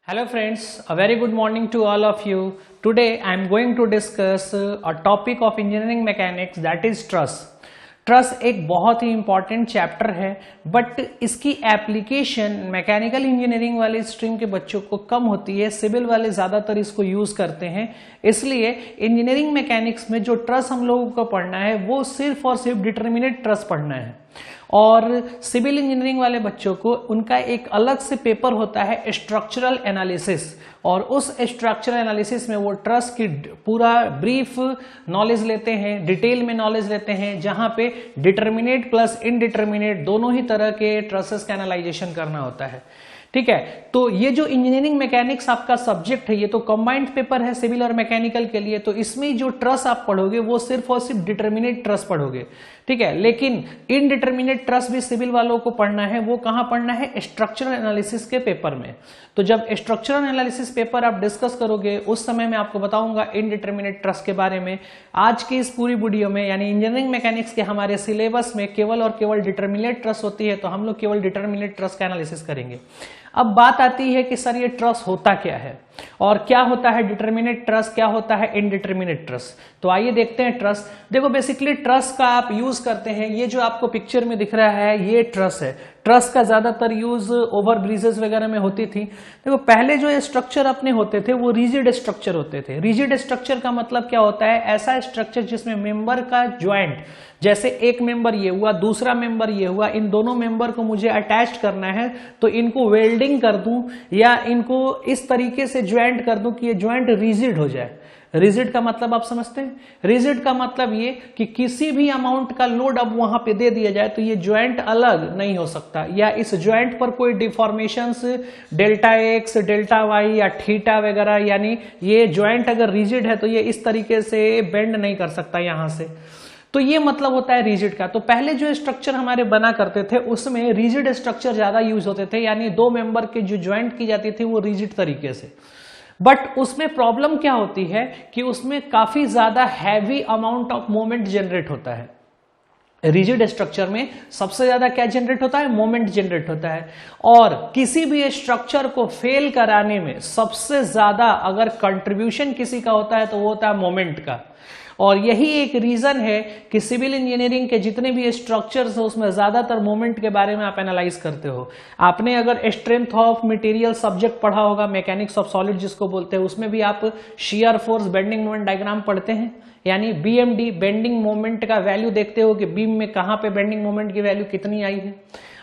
Hello friends, a very good morning to all of you. Today I am going to discuss a topic of engineering mechanics, that is truss. Truss एक बहुत ही important chapter है, but इसकी application mechanical engineering वाले stream के बच्चों को कम होती है, सिविल वाले ज्यादातर इसको यूज करते हैं। इसलिए इंजीनियरिंग मैकेनिक्स में जो ट्रस हम लोगों को पढ़ना है वो सिर्फ और सिर्फ डिटरमिनेट ट्रस पढ़ना है, और सिविल इंजीनियरिंग वाले बच्चों को उनका एक अलग से पेपर होता है स्ट्रक्चरल एनालिसिस, और उस स्ट्रक्चरल एनालिसिस में वो ट्रस की पूरा ब्रीफ नॉलेज लेते हैं, डिटेल में नॉलेज लेते हैं, जहां पे डिटरमिनेट प्लस इनडिटरमिनेट दोनों ही तरह के ट्रसेस का एनालाइजेशन करना होता है। ठीक है, तो ये जो इंजीनियरिंग मैकेनिक्स आपका सब्जेक्ट है ये तो कंबाइंड पेपर है सिविल और मैकेनिकल के लिए, तो इसमें जो ट्रस आप पढ़ोगे वो सिर्फ और सिर्फ डिटरमिनेट ट्रस पढ़ोगे। ठीक है, लेकिन इनडिटरमिनेट ट्रस भी सिविल वालों को पढ़ना है। वो कहां पढ़ना है? स्ट्रक्चरल एनालिसिस के पेपर में। तो जब स्ट्रक्चरल एनालिसिस पेपर आप डिस्कस करोगे उस समय मैं आपको बताऊंगा इनडिटरमिनेट ट्रस के बारे में। आज की इस पूरी वीडियो में यानी इंजीनियरिंग मैकेनिक्स के हमारे सिलेबस में केवल और केवल डिटरमिनेट ट्रस होती है, तो हम लोग केवल डिटरमिनेट ट्रस का एनालिसिस करेंगे। अब बात आती है कि सर ये ट्रस होता क्या है, और क्या होता है डिटरमिनेट ट्रस, क्या होता है इनडिटरमिनेट ट्रस। तो आइए देखते हैं ट्रस। देखो बेसिकली ट्रस का आप यूज करते हैं, ये जो आपको पिक्चर में दिख रहा है ये ट्रस है। ट्रस का ज्यादातर यूज ओवर ब्रिजेस वगैरह में होती थी। देखो पहले जो स्ट्रक्चर अपने होते थे वो रिजिड स्ट्रक्चर होते थे। रिजिड स्ट्रक्चर का मतलब क्या होता है? ऐसा स्ट्रक्चर जिसमें मेंबर का ज्वाइंट, जैसे एक मेंबर ये हुआ, दूसरा मेंबर ये हुआ, इन दोनों मेंबर को मुझे अटैच करना है तो इनको वेल्डिंग कर दूं या इनको इस तरीके से ज्वाइंट कर दूं कि ये ज्वाइंट रिजिड हो जाए। रिजिड का मतलब आप समझते हैं? रिजिड का मतलब ये कि किसी भी अमाउंट का लोड अब वहां पे दे दिया जाए तो ये ज्वाइंट अलग नहीं हो सकता, या इस ज्वाइंट पर कोई deformations delta X, delta Y या थीटा वगैरह, यानी ये ज्वाइंट अगर रिजिड है तो ये इस तरीके से बेंड नहीं कर सकता यहां से। तो ये मतलब होता है रिजिड का। तो पहले जो स्ट्रक्चर हमारे बना करते थे उसमें रिजिड स्ट्रक्चर ज्यादा यूज होते थे, यानी दो मेंबर के जो ज्वाइंट की जाती थी वो रिजिड तरीके से। बट उसमें प्रॉब्लम क्या होती है कि उसमें काफी ज्यादा heavy amount of moment generate होता है। रिजिड स्ट्रक्चर में सबसे ज्यादा क्या जनरेट होता है? मोमेंट जनरेट होता है। और किसी भी स्ट्रक्चर को फेल कराने में सबसे ज्यादा अगर कंट्रीब्यूशन किसी का होता है तो वो होता है मोमेंट का। और यही एक रीजन है कि सिविल इंजीनियरिंग के जितने भी स्ट्रक्चर्स है उसमें ज्यादातर मोमेंट के बारे में आप एनालाइज करते हो। आपने अगर स्ट्रेंथ ऑफ मटेरियल सब्जेक्ट पढ़ा होगा, मैकेनिक्स ऑफ सॉलिड जिसको बोलते हैं, उसमें भी आप shear force bending moment diagram पढ़ते हैं, यानी बीएमडी बेंडिंग मोमेंट का वैल्यू देखते हो कि बीम में कहां पे बेंडिंग मोमेंट की वैल्यू कितनी आई है।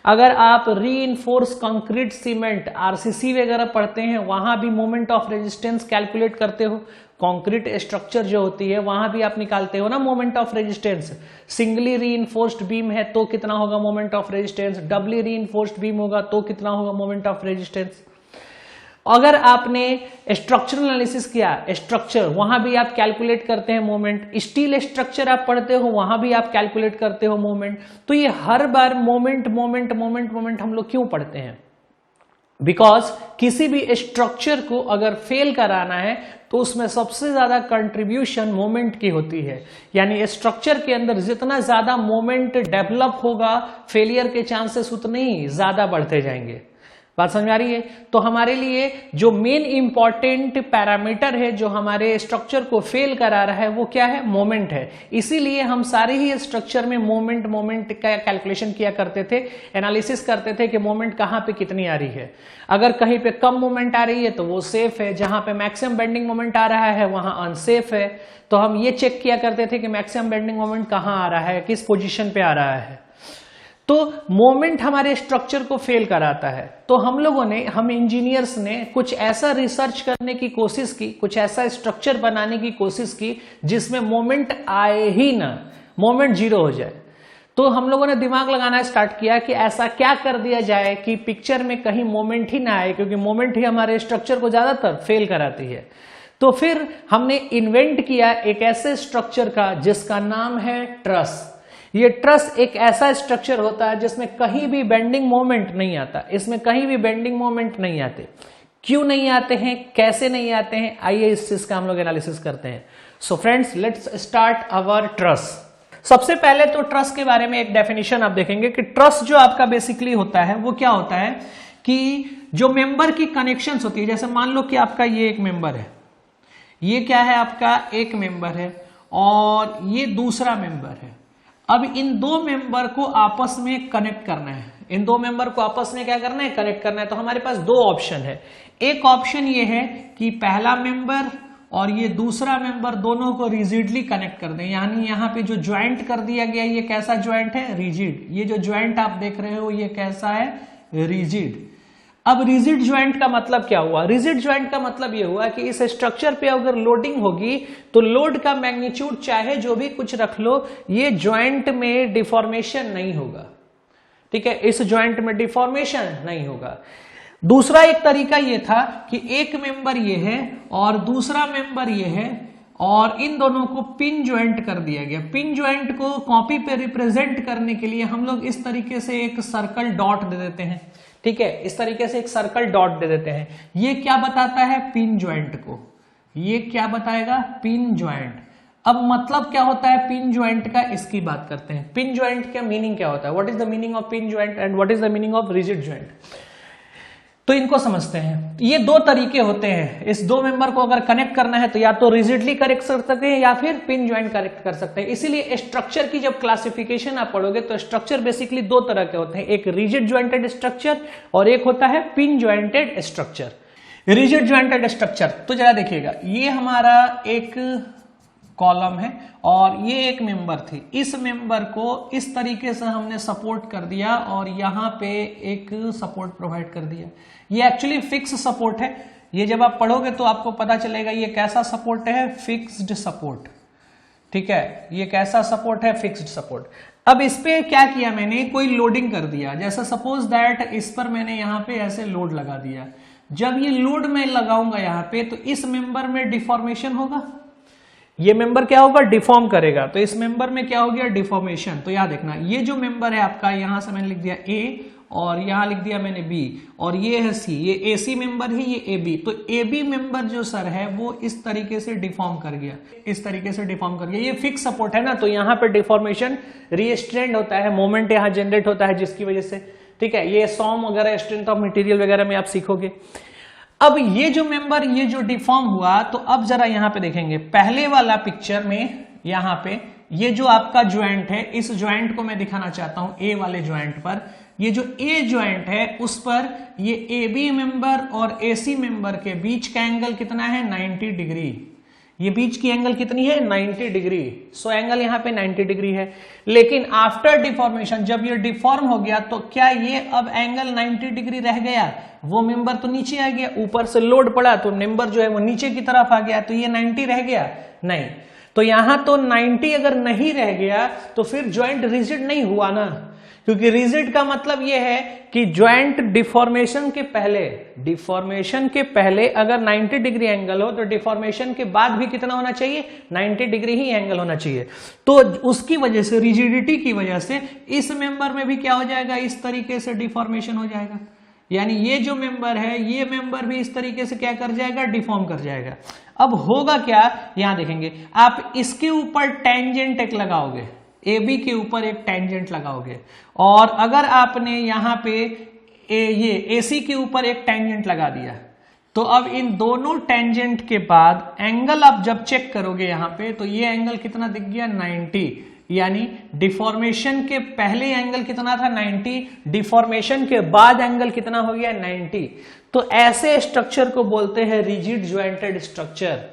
अगर आप रीइंफोर्स कंक्रीट सीमेंट आरसीसी वगैरह पढ़ते हैं वहां भी मोमेंट ऑफ रेजिस्टेंस कैलकुलेट करते हो। कंक्रीट स्ट्रक्चर जो होती है वहां भी आप निकालते हो ना moment of resistance. Singly reinforced beam है तो कितना होगा moment of resistance, doubly reinforced beam होगा तो कितना होगा मोमेंट ऑफ रेजिस्टेंस। अगर आपने स्ट्रक्चरल एनालिसिस किया स्ट्रक्चर, वहां भी आप कैलकुलेट करते हैं मोमेंट। स्टील स्ट्रक्चर आप पढ़ते हो वहां भी आप कैलकुलेट करते हो मोमेंट। तो ये हर बार मोमेंट मोमेंट मोमेंट मोमेंट हम लोग क्यों पढ़ते हैं? बिकॉज किसी भी स्ट्रक्चर को अगर फेल कराना है तो उसमें सबसे ज्यादा कंट्रीब्यूशन मोमेंट की होती है, यानी स्ट्रक्चर के अंदर जितना ज्यादा मोमेंट डेवलप होगा फेलियर के चांसेस उतने ही ज्यादा बढ़ते जाएंगे। बात समझ आ रही है? तो हमारे लिए जो मेन इंपॉर्टेंट पैरामीटर है जो हमारे स्ट्रक्चर को फेल करा रहा है वो क्या है? मोमेंट है। इसीलिए हम सारे ही स्ट्रक्चर में मोमेंट मोमेंट का कैलकुलेशन किया करते थे, एनालिसिस करते थे कि मोमेंट कहां पे कितनी आ रही है। अगर कहीं पे कम मोमेंट आ रही है तो वो सेफ है, जहां पे मैक्सिमम बेंडिंग मोमेंट आ रहा है वहां अनसेफ है। तो हम ये चेक किया करते थे कि मैक्सिमम बेंडिंग मोमेंट कहां आ रहा है, किस पोजिशन पे आ रहा है। तो मोमेंट हमारे स्ट्रक्चर को फेल कराता है। तो हम इंजीनियर्स ने कुछ ऐसा रिसर्च करने की कोशिश की, कुछ ऐसा स्ट्रक्चर बनाने की कोशिश की जिसमें मोमेंट आए ही ना, मोमेंट जीरो हो जाए। तो हम लोगों ने दिमाग लगाना स्टार्ट किया कि ऐसा क्या कर दिया जाए कि पिक्चर में कहीं मोमेंट ही ना आए, क्योंकि मोमेंट ही हमारे स्ट्रक्चर को ज्यादातर फेल कराती है। तो फिर हमने इन्वेंट किया एक ऐसे स्ट्रक्चर का जिसका नाम है ट्रस। ये ट्रस एक ऐसा स्ट्रक्चर होता है जिसमें कहीं भी बेंडिंग मोमेंट नहीं आता, इसमें कहीं भी बेंडिंग मोमेंट नहीं आते। क्यों नहीं आते हैं, कैसे नहीं आते हैं, आइए इस चीज का हम लोग एनालिसिस करते हैं। So friends let's start our truss. सबसे पहले तो ट्रस के बारे में एक डेफिनेशन आप देखेंगे कि ट्रस जो आपका बेसिकली होता है वो क्या होता है कि जो मेंबर की कनेक्शंस होती है, जैसे मान लो कि आपका ये एक मेंबर है, ये क्या है आपका एक मेंबर है और ये दूसरा मेंबर है। अब इन दो मेंबर को आपस में कनेक्ट करना है, इन दो मेंबर को आपस में क्या करना है, कनेक्ट करना है। तो हमारे पास दो ऑप्शन है। एक ऑप्शन ये है कि पहला मेंबर और ये दूसरा मेंबर दोनों को रिजिडली कनेक्ट कर दें, यानी यहाँ पे जो ज्वाइंट कर दिया गया, ये कैसा ज्वाइंट है, रिजिड। ये जो ज्वाइंट आप देख रहे हो ये कैसा है, रिजिड। अब रिजिड ज्वाइंट का मतलब क्या हुआ, रिजिड ज्वाइंट का मतलब ये हुआ कि इस स्ट्रक्चर पे अगर लोडिंग होगी तो लोड का मैग्नीट्यूड चाहे जो भी कुछ रख लो, ये ज्वाइंट में डिफॉर्मेशन नहीं होगा। ठीक है, इस ज्वाइंट में डिफॉर्मेशन नहीं होगा। दूसरा एक तरीका ये था कि एक मेंबर ये है और दूसरा मेंबर ये है और इन दोनों को पिन ज्वाइंट कर दिया गया। पिन ज्वाइंट को कॉपी पे रिप्रेजेंट करने के लिए हम लोग इस तरीके से एक सर्कल डॉट दे देते हैं। ठीक है, इस तरीके से एक सर्कल डॉट दे देते हैं। ये क्या बताता है, पिन ज्वाइंट को। ये क्या बताएगा, पिन ज्वाइंट। अब मतलब क्या होता है पिन ज्वाइंट का, इसकी बात करते हैं। पिन ज्वाइंट का मीनिंग क्या होता है, what is the meaning of pin joint and what is the meaning of rigid joint. तो इनको समझते हैं। ये दो तरीके होते हैं, इस दो मेंबर को अगर कनेक्ट करना है तो या तो रिजिडली कनेक्ट कर सकते हैं या फिर पिन ज्वाइंट कनेक्ट कर सकते हैं। इसीलिए स्ट्रक्चर की जब क्लासिफिकेशन आप पढ़ोगे तो स्ट्रक्चर बेसिकली दो तरह के होते हैं, एक रिजिड ज्वाइंटेड स्ट्रक्चर और एक होता है pin jointed structure. Rigid jointed structure, तो जरा देखिएगा, ये हमारा एक कॉलम है और ये एक मेंबर थी। इस मेंबर को इस तरीके से हमने सपोर्ट कर दिया और यहां पे एक सपोर्ट प्रोवाइड कर दिया। ये एक्चुअली फिक्स सपोर्ट है। ये जब आप पढ़ोगे तो आपको पता चलेगा ये कैसा सपोर्ट है, फिक्स्ड सपोर्ट। ठीक है, ये कैसा सपोर्ट है, फिक्स्ड सपोर्ट। अब इस पे क्या किया मैंने, कोई लोडिंग कर दिया। जैसा सपोज दैट इस पर मैंने यहां पे ऐसे लोड लगा दिया। जब ये लोड मैं लगाऊंगा यहां पे तो इस मेंबर में डिफॉर्मेशन होगा, ये मेंबर क्या होगा, डिफॉर्म करेगा। तो इस मेंबर में क्या हो गया, डिफॉर्मेशन। तो याद रखना, ये जो मेंबर है आपका, यहां से मैंने लिख दिया ए और यहां लिख दिया मैंने बी और ये है सी, ये एसी मेंबर है, ये ए बी। तो ए बी मेंबर जो सर है वो इस तरीके से डिफॉर्म कर गया, इस तरीके से डिफॉर्म कर गया। ये फिक्स सपोर्ट है ना, तो यहां पे डिफॉर्मेशन रिस्ट्रेंड होता है, मोमेंट यहां जनरेट होता है जिसकी वजह से। ठीक है, ये सॉम वगैरह, स्ट्रेंथ ऑफ मटेरियल वगैरह में आप सीखोगे। अब ये जो मेंबर ये जो डिफॉर्म हुआ, तो अब जरा यहां पे देखेंगे, पहले वाला पिक्चर में यहां पे ये जो आपका ज्वाइंट है, इस ज्वाइंट को मैं दिखाना चाहता हूं ए वाले ज्वाइंट पर। ये जो ए ज्वाइंट है उस पर ये ए बी मेंबर और एसी मेंबर के बीच का एंगल कितना है, 90 डिग्री। ये बीच की एंगल कितनी है, 90 डिग्री। सो एंगल यहां पे 90 डिग्री है। लेकिन आफ्टर डिफॉर्मेशन, जब ये डिफॉर्म हो गया तो क्या ये अब एंगल 90 डिग्री रह गया, वो मेंबर तो नीचे आ गया, ऊपर से लोड पड़ा तो मेंबर जो है वो नीचे की तरफ आ गया, तो ये 90 रह गया, नहीं। तो यहां तो 90 अगर नहीं रह गया तो फिर ज्वाइंट रिजिड नहीं हुआ ना, क्योंकि रिजिड का मतलब यह है कि ज्वाइंट डिफॉर्मेशन के पहले अगर 90 डिग्री एंगल हो तो डिफॉर्मेशन के बाद भी कितना होना चाहिए, 90 डिग्री ही एंगल होना चाहिए। तो उसकी वजह से, रिजिडिटी की वजह से इस मेंबर में भी क्या हो जाएगा, इस तरीके से डिफॉर्मेशन हो जाएगा। यानी ये जो मेंबर है, ये मेंबर भी इस तरीके से क्या कर जाएगा, डिफॉर्म कर जाएगा। अब होगा क्या, यहां देखेंगे, आप इसके ऊपर टेंजेंट एक लगाओगे, ए बी के ऊपर एक टेंजेंट लगाओगे, और अगर आपने यहां पे ये एसी के ऊपर एक टेंजेंट लगा दिया, तो अब इन दोनों टेंजेंट के बाद एंगल आप जब चेक करोगे यहां पे, तो ये एंगल कितना दिख गया, 90। यानी डिफॉर्मेशन के पहले एंगल कितना था, 90, डिफॉर्मेशन के बाद एंगल कितना हो गया, 90। तो ऐसे स्ट्रक्चर को बोलते हैं रिजिड ज्वाइंटेड स्ट्रक्चर।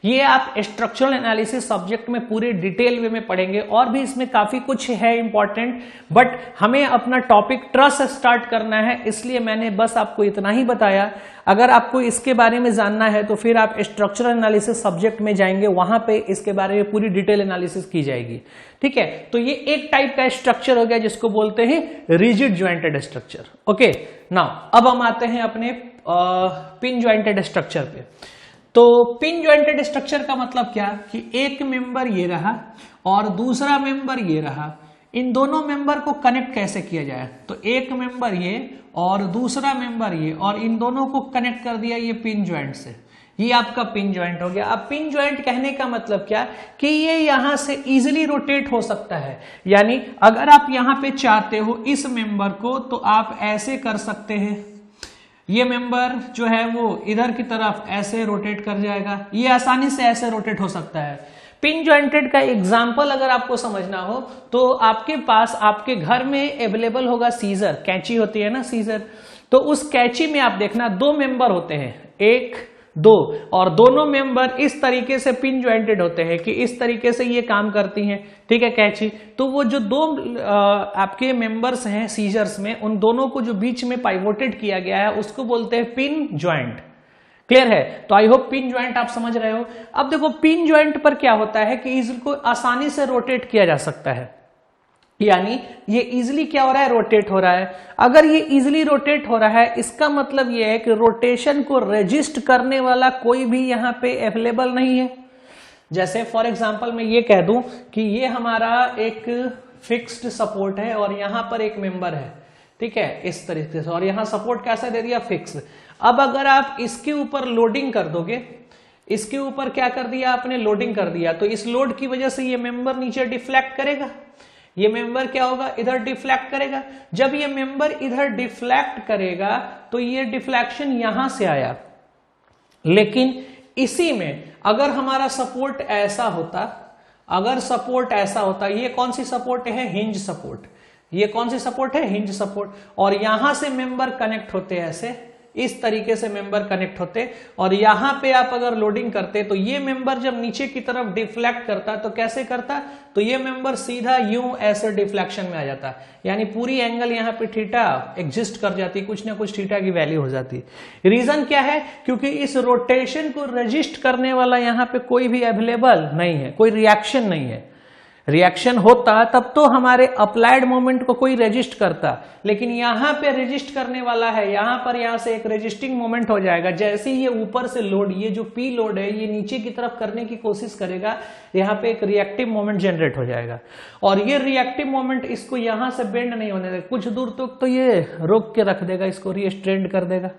ये आप स्ट्रक्चरल एनालिसिस सब्जेक्ट में पूरे डिटेल वे में पढ़ेंगे, और भी इसमें काफी कुछ है इंपॉर्टेंट, बट हमें अपना टॉपिक ट्रस स्टार्ट करना है, इसलिए मैंने बस आपको इतना ही बताया। अगर आपको इसके बारे में जानना है तो फिर आप स्ट्रक्चरल एनालिसिस सब्जेक्ट में जाएंगे, वहां पे इसके बारे में पूरी डिटेल एनालिसिस की जाएगी। ठीक है, तो ये एक टाइप का स्ट्रक्चर हो गया जिसको बोलते हैं rigid jointed structure. Okay, now अब हम आते हैं अपने पिन ज्वाइंटेड स्ट्रक्चर पे। तो पिन ज्वाइंटेड स्ट्रक्चर का मतलब क्या, कि एक मेंबर ये रहा और दूसरा मेंबर ये रहा, इन दोनों मेंबर को कनेक्ट कैसे किया जाए, तो एक मेंबर ये और दूसरा मेंबर ये, और इन दोनों को कनेक्ट कर दिया ये पिन ज्वाइंट से, ये आपका पिन ज्वाइंट हो गया। अब पिन ज्वाइंट कहने का मतलब क्या, कि ये यहां से इजीली रोटेट हो सकता है। यानी अगर आप यहां पे चाहते हो इस मेंबर को, तो आप ऐसे कर सकते हैं, ये मेंबर जो है वो इधर की तरफ ऐसे रोटेट कर जाएगा, ये आसानी से ऐसे रोटेट हो सकता है। पिन जॉइंटेड का एग्जाम्पल अगर आपको समझना हो तो आपके पास आपके घर में अवेलेबल होगा सीजर, कैंची होती है ना सीजर, तो उस कैंची में आप देखना दो मेंबर होते हैं, एक दो, और दोनों मेंबर इस तरीके से पिन जॉइंटेड होते हैं कि इस तरीके से ये काम करती हैं, ठीक है कैंची। तो वो जो दो आपके मेंबर्स हैं सीजर्स में, उन दोनों को जो बीच में पाइवोटेड किया गया है उसको बोलते हैं पिन जॉइंट। क्लियर है? तो आई होप पिन जॉइंट आप समझ रहे हो। अब देखो पिन जॉइंट पर क्या होता है कि इसको आसानी से रोटेट किया जा सकता है, यानी ये इजिली क्या हो रहा है, रोटेट हो रहा है। अगर ये इजिली रोटेट हो रहा है इसका मतलब ये है कि रोटेशन को रेजिस्ट करने वाला कोई भी यहां पे अवेलेबल नहीं है। जैसे फॉर एग्जांपल मैं ये कह दूं कि ये हमारा एक फिक्स्ड सपोर्ट है और यहां पर एक मेंबर है, ठीक है, इस तरीके से, और यहां सपोर्ट कैसा दे दिया, फिक्स। अब अगर आप इसके ऊपर लोडिंग कर दोगे, इसके ऊपर क्या कर दिया आपने, लोडिंग कर दिया, तो इस लोड की वजह से ये मेंबर नीचे डिफ्लेक्ट करेगा, ये मेंबर क्या होगा, इधर डिफ्लेक्ट करेगा। जब ये मेंबर इधर डिफ्लेक्ट करेगा तो ये डिफ्लेक्शन यहां से आया, लेकिन इसी में अगर हमारा सपोर्ट ऐसा होता, अगर सपोर्ट ऐसा होता, ये कौन सी सपोर्ट है, हिंज सपोर्ट, ये कौन सी सपोर्ट है, हिंज सपोर्ट, और यहां से मेंबर कनेक्ट होते ऐसे, इस तरीके से मेंबर कनेक्ट होते, और यहां पे आप अगर लोडिंग करते तो ये मेंबर जब नीचे की तरफ डिफ्लेक्ट करता तो कैसे करता, तो ये मेंबर सीधा यूं ऐसे डिफ्लेक्शन में आ जाता, यानी पूरी एंगल यहां पे थीटा एग्जिस्ट कर जाती, कुछ ना कुछ थीटा की वैल्यू हो जाती। रीजन क्या है, क्योंकि इस रोटेशन को रजिस्ट करने वाला यहां पे कोई भी अवेलेबल नहीं है, कोई रिएक्शन नहीं है। रिएक्शन होता तब तो हमारे अप्लाइड मोमेंट को कोई रेजिस्ट करता, लेकिन यहां पे रेजिस्ट करने वाला है, यहां पर यहां से एक रेजिस्टिंग मोमेंट हो जाएगा। जैसे ही ये ऊपर से लोड, ये जो पी लोड है, ये नीचे की तरफ करने की कोशिश करेगा, यहां पे एक रिएक्टिव मोमेंट जनरेट हो जाएगा, और ये रिएक्टिव मोमेंट इसको यहां से बेंड नहीं होने देगा, कुछ दूर तक तो ये रोक के रख देगा, इसको रिस्ट्रेंड कर देगा।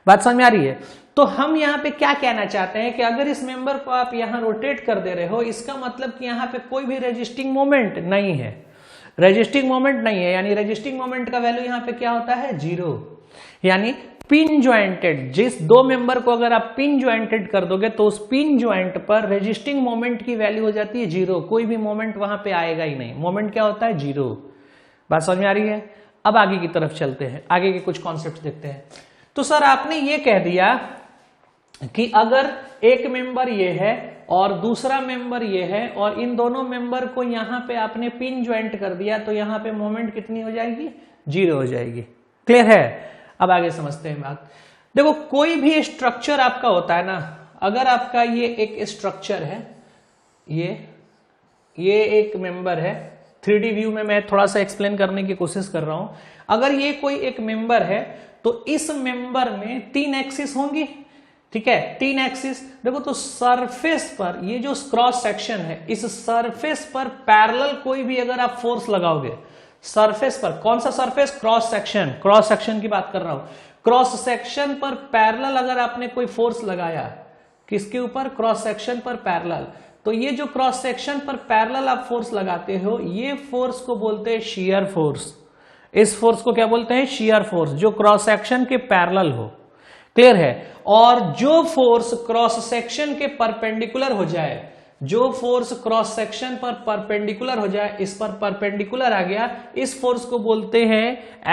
बात समझ में आ रही है? तो हम यहां पे क्या कहना चाहते हैं कि अगर इस मेंबर को आप यहां रोटेट कर दे रहे हो, इसका मतलब कि यहां पे कोई भी रेजिस्टिंग मोमेंट नहीं है, रेजिस्टिंग मोमेंट नहीं है, यानी रेजिस्टिंग मोमेंट का वैल्यू यहां पे क्या होता है, जीरो। यानी पिन ज्वाइंटेड, जिस दो मेंबर को अगर आप पिन ज्वाइंटेड कर दोगे तो उस पिन ज्वाइंट पर रेजिस्टिंग मोमेंट की वैल्यू हो जाती है जीरो, कोई भी मोमेंट वहां पे आएगा ही नहीं, मोमेंट क्या होता है, जीरो। बात समझ में आ रही है? अब आगे की तरफ चलते हैं, आगे के कुछ कॉन्सेप्ट देखते हैं। तो सर आपने ये कह दिया कि अगर एक मेंबर ये है और दूसरा मेंबर ये है, और इन दोनों मेंबर को यहां पे आपने पिन ज्वाइंट कर दिया, तो यहां पे मोमेंट कितनी हो जाएगी, जीरो हो जाएगी। क्लियर है? अब आगे समझते हैं बात। देखो कोई भी स्ट्रक्चर आपका होता है ना, अगर आपका ये एक स्ट्रक्चर है, ये एक मेंबर है, 3D व्यू में मैं थोड़ा सा एक्सप्लेन करने की कोशिश कर रहा हूं। अगर ये कोई एक मेंबर है तो इस मेंबर में 3 एक्सिस होंगी, ठीक है, 3 एक्सिस। देखो तो सरफेस पर ये जो क्रॉस सेक्शन है, इस सरफेस पर पैरेलल कोई भी अगर आप फोर्स लगाओगे, सरफेस पर, कौन सा surface, cross section, cross section की बात कर रहा हूं, क्रॉस सेक्शन पर पैरेलल अगर आपने कोई फोर्स लगाया, किसके ऊपर, क्रॉस सेक्शन पर पैरेलल, तो ये जो क्रॉस सेक्शन पर पैरेलल आप फोर्स लगाते हो, ये फोर्स को बोलते हैं शियर फोर्स। इस फोर्स को क्या बोलते हैं, शियर फोर्स, जो क्रॉस सेक्शन के पैरेलल हो। क्लियर है? और जो फोर्स क्रॉस सेक्शन के परपेंडिकुलर हो जाए, जो फोर्स क्रॉस सेक्शन पर परपेंडिकुलर हो जाए, इस पर परपेंडिकुलर आ गया, इस फोर्स को बोलते हैं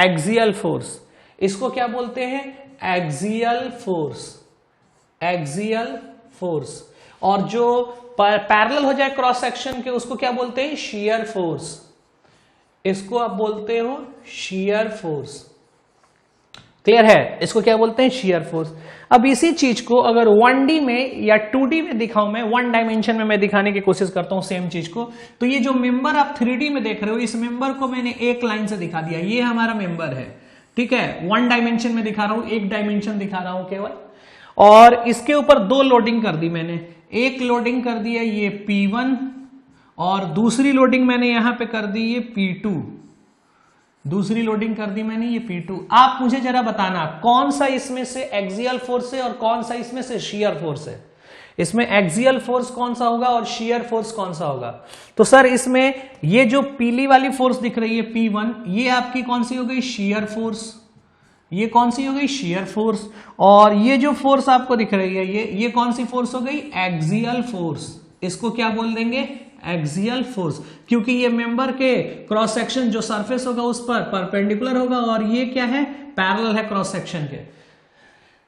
एक्सियल फोर्स। इसको क्या बोलते हैं, एक्सियल फोर्स, एक्सियल फोर्स। और जो पैरेलल हो जाए क्रॉस सेक्शन के, उसको क्या बोलते हैं, शियर फोर्स। इसको आप बोलते हो शियर फोर्स। क्लियर है? इसको क्या बोलते हैं, शियर फोर्स। अब इसी चीज को अगर 1D में या 2D में दिखाऊं, मैं 1 डायमेंशन में मैं दिखाने की कोशिश करता हूं सेम चीज को, तो ये जो मेंबर आप 3D में देख रहे हो, इस मेंबर को मैंने एक लाइन से दिखा दिया, ये हमारा मेंबर है, ठीक है, 1 डायमेंशन में दिखा रहा हूं, एक डायमेंशन दिखा रहा हूं केवल, और इसके ऊपर 2 लोडिंग कर दी मैंने, एक लोडिंग कर दिया ये P1 और दूसरी लोडिंग मैंने यहां पे कर दी ये P2, दूसरी लोडिंग कर दी मैंने ये P2। आप मुझे जरा बताना कौन सा इसमें से एक्सियल फोर्स है और कौन सा इसमें से शियर फोर्स है। इसमें एक्सियल फोर्स कौन सा होगा और शियर फोर्स कौन सा होगा? तो सर इसमें ये जो पीली वाली फोर्स दिख रही है P1, ये आपकी कौन सी हो गई, शियर फोर्स। ये कौन सी हो गई, शियर फोर्स। और ये जो फोर्स आपको दिख रही है ये कौन सी फोर्स हो गई, एक्सियल फोर्स। इसको क्या बोल देंगे, एक्सियल फोर्स, क्योंकि ये मेंबर के क्रॉस सेक्शन जो सरफेस होगा उस पर परपेंडिकुलर होगा और ये क्या है, पैरेलल है क्रॉस सेक्शन के।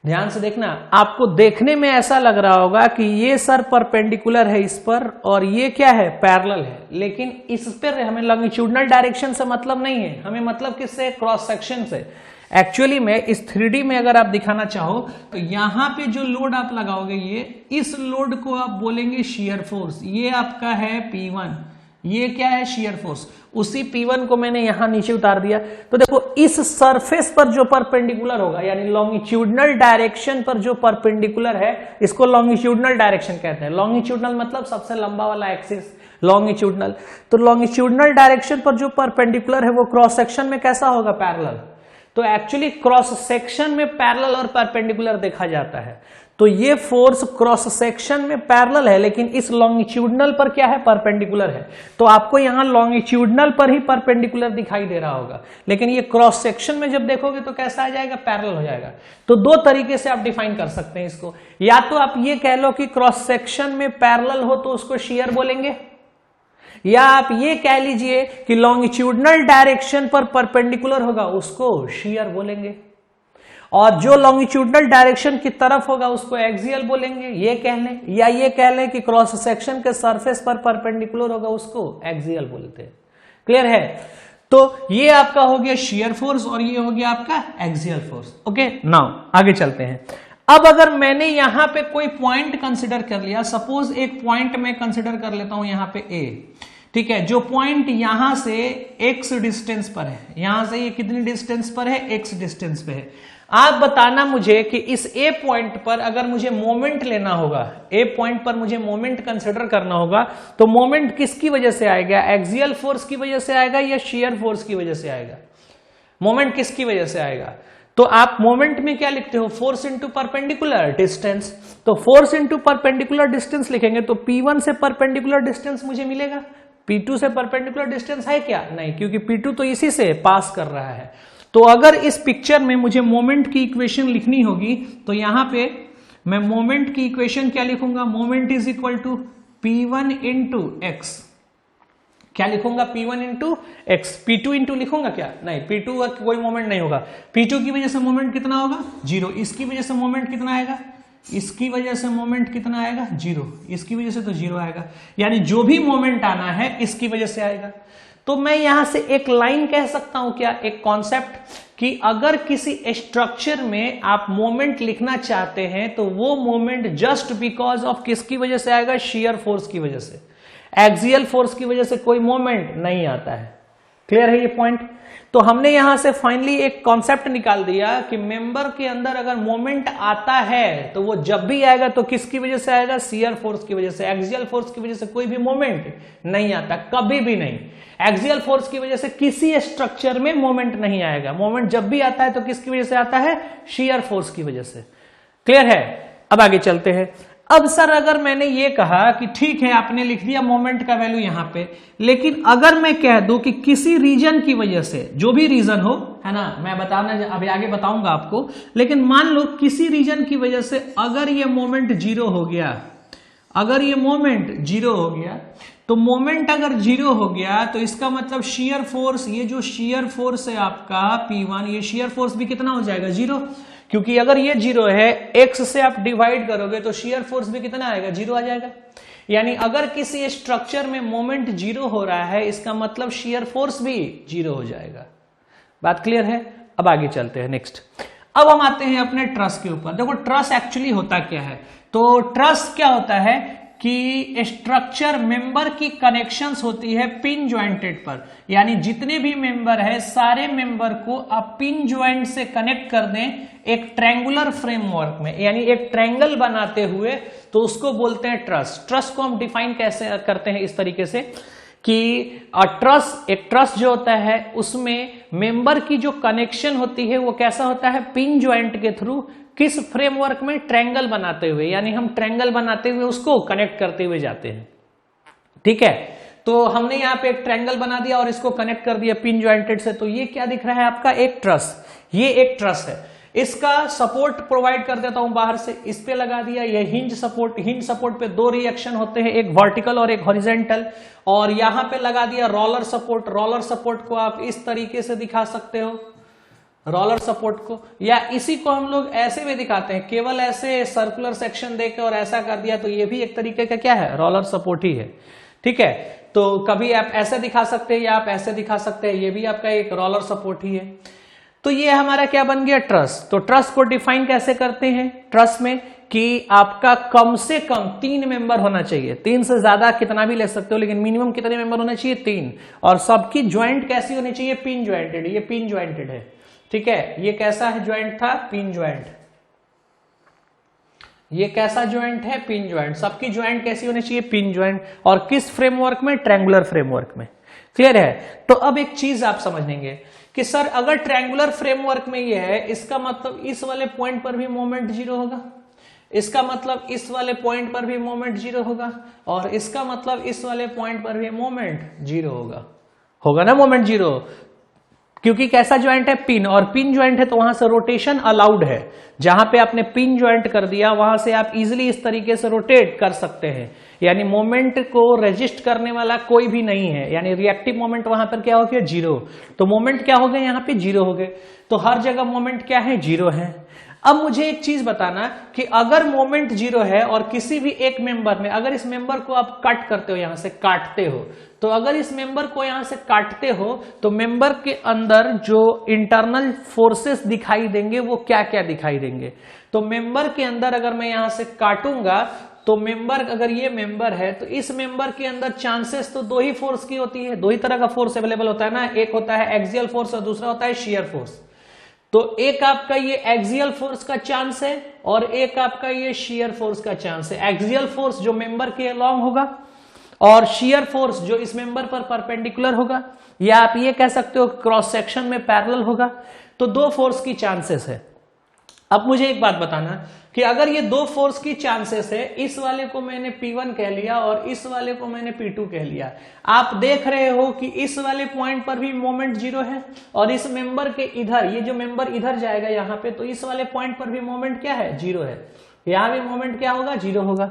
ध्यान से देखना, आपको देखने में ऐसा लग रहा होगा कि ये सर परपेंडिकुलर है इस पर और ये क्या है, पैरेलल है, लेकिन इस पर हमें लॉन्गिट्यूडनल डायरेक्शन से मतलब नहीं है, हमें मतलब किससे, क्रॉस सेक्शन से। एक्चुअली में इस 3D में अगर आप दिखाना चाहो तो यहां पे जो लोड आप लगाओगे ये, इस लोड को आप बोलेंगे शियर फोर्स। ये आपका है P1, ये क्या है, शियर फोर्स। उसी P1 को मैंने यहां नीचे उतार दिया। तो देखो इस सरफेस पर जो परपेंडिकुलर होगा, यानी लॉन्गिट्यूडनल डायरेक्शन पर जो परपेंडिकुलर है, इसको लॉन्गिट्यूडनल डायरेक्शन कहते हैं। लॉन्गिट्यूडनल मतलब सबसे लंबा वाला एक्सिस, लॉन्गिट्यूडनल। तो लॉन्गिट्यूडनल डायरेक्शन पर जो परपेंडिकुलर है वो क्रॉस सेक्शन में कैसा होगा, पैरेलल। तो एक्चुअली क्रॉस सेक्शन में पैरेलल और परपेंडिकुलर देखा जाता है। तो ये फोर्स क्रॉस सेक्शन में पैरेलल है, लेकिन इस लॉन्गिट्यूडनल पर क्या है, परपेंडिकुलर है। तो आपको यहां लॉन्गिट्यूडनल पर ही परपेंडिकुलर दिखाई दे रहा होगा, लेकिन ये क्रॉस सेक्शन में जब देखोगे तो कैसा आ जाएगा, पैरेलल हो जाएगा। तो दो तरीके से आप डिफाइन कर सकते हैं इसको। या तो आप ये कह लो कि क्रॉस सेक्शन में पैरेलल हो तो उसको शियर बोलेंगे, या आप ये कह लीजिए कि लॉन्गिट्यूडनल डायरेक्शन पर परपेंडिकुलर होगा उसको शियर बोलेंगे, और जो लॉन्गिट्यूडनल डायरेक्शन की तरफ होगा उसको एक्सियल बोलेंगे, ये कह लें। या ये कह लें कि क्रॉस सेक्शन के सरफेस पर परपेंडिकुलर होगा उसको एक्सियल बोलते हैं। क्लियर है। तो ये आपका हो गया शियर फोर्स और ये हो गया आपका एक्सियल फोर्स। ओके, नाउ आगे चलते हैं। अब अगर मैंने यहां पे कोई पॉइंट कंसिडर कर लिया, सपोज एक पॉइंट मैं कंसिडर कर लेता हूं यहां पे ए, ठीक है, जो पॉइंट यहां से x डिस्टेंस पर है, यहां से ये कितनी डिस्टेंस पर है, x डिस्टेंस पे है। आप बताना मुझे कि इस ए पॉइंट पर अगर मुझे मोमेंट लेना होगा, ए पॉइंट पर मुझे मोमेंट कंसिडर करना होगा, तो मोमेंट किसकी वजह से आएगा, एक्सियल फोर्स की वजह से आएगा या शियर फोर्स की वजह से आएगा, मोमेंट किसकी वजह से आएगा। तो आप मोमेंट में क्या लिखते हो, फोर्स इंटू परपेंडिकुलर डिस्टेंस। तो फोर्स इंटू परपेंडिकुलर डिस्टेंस लिखेंगे तो P1 से परपेंडिकुलर डिस्टेंस मुझे मिलेगा। P2 से परपेंडिकुलर डिस्टेंस है क्या, नहीं, क्योंकि P2 तो इसी से पास कर रहा है। तो अगर इस पिक्चर में मुझे मोमेंट की इक्वेशन लिखनी होगी तो यहां पे मैं मोमेंट की इक्वेशन क्या लिखूंगा, moment is equal to P1 into X. क्या लिखूंगा, P1 into x. P2 into लिखूंगा क्या, नहीं, P2 का कोई मोमेंट नहीं होगा। P2 की वजह से मोमेंट कितना होगा, 0। इसकी वजह से मोमेंट कितना आएगा, इसकी वजह से मोमेंट कितना आएगा, 0। इसकी वजह से तो 0 आएगा, यानी जो भी मोमेंट आना है इसकी वजह से आएगा। तो मैं यहां से एक लाइन कह सकता हूं क्या, एक कॉन्सेप्ट, कि अगर किसी स्ट्रक्चर में आप मोमेंट लिखना चाहते हैं तो वो मोमेंट जस्ट बिकॉज ऑफ किसकी वजह से आएगा, शियर फोर्स की वजह से। एक्सियल फोर्स की वजह से कोई मोमेंट नहीं आता है। क्लियर है ये पॉइंट। तो हमने यहां से फाइनली एक कॉन्सेप्ट निकाल दिया कि मेंबर के अंदर अगर मोमेंट आता है तो वो जब भी आएगा तो किसकी वजह से आएगा, शियर फोर्स की वजह से। एक्सियल फोर्स की वजह से कोई भी मोमेंट नहीं आता, कभी भी नहीं। एक्सियल फोर्स की वजह से किसी स्ट्रक्चर में मोमेंट नहीं आएगा। मोमेंट जब भी आता है तो किसकी वजह से आता है, शियर फोर्स की वजह से। क्लियर है। अब आगे चलते हैं। अब सर अगर मैंने ये कहा कि ठीक है आपने लिख दिया मोमेंट का वैल्यू यहां पे, लेकिन अगर मैं कह दूं कि किसी रीजन की वजह से, जो भी रीजन हो, है ना, मैं बताना अभी आगे बताऊंगा आपको, लेकिन मान लो किसी रीजन की वजह से अगर ये मोमेंट 0 हो गया, अगर ये मोमेंट 0 हो गया, तो मोमेंट अगर 0 हो गया तो इसका मतलब शियर फोर्स, ये जो शियर फोर्स है आपका P1, ये शियर फोर्स भी कितना हो जाएगा, 0। क्योंकि अगर ये 0 है, x से आप डिवाइड करोगे तो शियर फोर्स भी कितना आएगा, 0 आ जाएगा। यानी अगर किसी स्ट्रक्चर में मोमेंट 0 हो रहा है, इसका मतलब शियर फोर्स भी 0 हो जाएगा। बात क्लियर है। अब आगे चलते हैं नेक्स्ट। अब हम आते हैं अपने ट्रस के ऊपर। देखो ट्रस एक्चुअली होता क्या है। तो ट्रस क्या होता है कि स्ट्रक्चर मेंबर की कनेक्शंस होती है पिन ज्वाइंटेड पर, यानी जितने भी मेंबर है सारे मेंबर को आप पिन ज्वाइंट से कनेक्ट कर दें एक ट्रायंगुलर फ्रेमवर्क में, यानी एक ट्रायंगल बनाते हुए, तो उसको बोलते हैं ट्रस। ट्रस को हम डिफाइन कैसे करते हैं, इस तरीके से कि एक ट्रस जो होता है उसमें मेंबर की जो कनेक्शन होती है वो कैसा होता है, पिन ज्वाइंट के थ्रू, किस फ्रेमवर्क में, ट्रायंगल बनाते हुए, यानी हम ट्रायंगल बनाते हुए उसको कनेक्ट करते हुए जाते हैं। ठीक है। तो हमने यहाँ पे एक ट्रायंगल बना दिया और इसको कनेक्ट कर दिया पिन ज्वाइंटेड से, तो ये क्या दिख रहा है आपका, एक ट्रस। ये एक ट्रस है। इसका सपोर्ट प्रोवाइड कर देता हूं बाहर से, इस पे लगा दिया। ये हिंज सपोर्ट पे दो रिएक्शन होते हैं, एक वर्टिकल और एक हॉरिजेंटल, और यहां पे लगा दिया रोलर सपोर्ट। रोलर सपोर्ट को आप इस तरीके से दिखा सकते हो, रोलर सपोर्ट को, या इसी को हम लोग ऐसे भी दिखाते हैं, केवल ऐसे सर्कुलर सेक्शन देकर और ऐसा कर दिया, तो ये भी एक तरीके का क्या है, रोलर सपोर्ट ही है। ठीक है, तो कभी आप ऐसे दिखा सकते हैं या आप ऐसे दिखा सकते हैं, ये भी आपका एक रोलर सपोर्ट ही है। तो ये हमारा क्या बन गया, ट्रस। तो ट्रस को डिफाइन कैसे करते हैं ट्रस में, कि आपका कम से कम 3 मेंबर होना चाहिए। 3 से ज्यादा कितना भी ले सकते हो, लेकिन मिनिमम कितने मेंबर होना चाहिए, 3। और सबकी ज्वाइंट कैसी होनी चाहिए, पिन ज्वाइंटेड। ये पिन ज्वाइंटेड है। ठीक है, ये कैसा है ज्वाइंट था, पिन ज्वाइंट। ये कैसा ज्वाइंट है, पिन ज्वाइंट। सबकी ज्वाइंट कैसी होनी चाहिए, पिन ज्वाइंट। और किस फ्रेमवर्क में, ट्रायंगुलर फ्रेमवर्क में। क्लियर है। तो अब एक चीज आप समझेंगे कि सर अगर ट्रायंगुलर फ्रेमवर्क में ये है, इसका मतलब इस वाले पॉइंट पर भी मोमेंट 0 होगा, इसका मतलब इस वाले पॉइंट पर भी मोमेंट 0 होगा, और इसका मतलब इस वाले पॉइंट पर भी मोमेंट 0 होगा ना, मोमेंट 0, क्योंकि कैसा ज्वाइंट है, पिन। और पिन ज्वाइंट है तो वहां से रोटेशन अलाउड है। जहां पे आपने पिन ज्वाइंट कर दिया वहां से आप इजीली इस तरीके से रोटेट कर सकते हैं, यानी मोमेंट को रेजिस्ट करने वाला कोई भी नहीं है, यानी रिएक्टिव मोमेंट वहां पर क्या हो गया, 0। तो मोमेंट क्या हो गए, यहाँ पे 0 हो गए। तो हर जगह मोमेंट क्या है, 0 है। अब मुझे एक चीज बताना कि अगर मोमेंट 0 है और किसी भी एक मेंबर में, अगर इस मेंबर को आप कट करते हो, यहां से काटते हो, तो अगर इस मेंबर को यहां से काटते हो तो मेंबर के अंदर जो इंटरनल फोर्सेस दिखाई देंगे वो क्या क्या दिखाई देंगे। तो मेंबर के अंदर अगर मैं यहां से काटूंगा तो मेंबर, अगर ये मेंबर है तो इस मेंबर के अंदर चांसेस तो 2 ही फोर्स की होती है, 2 ही तरह का फोर्स अवेलेबल होता है ना, एक होता है एक्सियल फोर्स और दूसरा होता है शियर फोर्स। तो एक आपका ये एक्सियल फोर्स का चांस है और एक आपका ये शियर फोर्स का चांस है। एक्सियल फोर्स जो मेंबर के अलोंग होगा और शियर फोर्स जो इस मेंबर पर परपेंडिकुलर होगा, या आप ये कह सकते हो क्रॉस सेक्शन में पैरेलल होगा। तो 2 फोर्स की चांसेस है। अब मुझे एक बात बताना कि अगर ये 2 फोर्स की चांसेस है, इस वाले को मैंने P1 कह लिया और इस वाले को मैंने P2 कह लिया, आप देख रहे हो कि इस वाले पॉइंट पर भी मोमेंट 0 है और इस मेंबर के इधर, ये जो मेंबर इधर जाएगा यहां पे, तो इस वाले पॉइंट पर भी मोमेंट क्या है, 0 है। यहां भी मोमेंट क्या होगा, 0 होगा।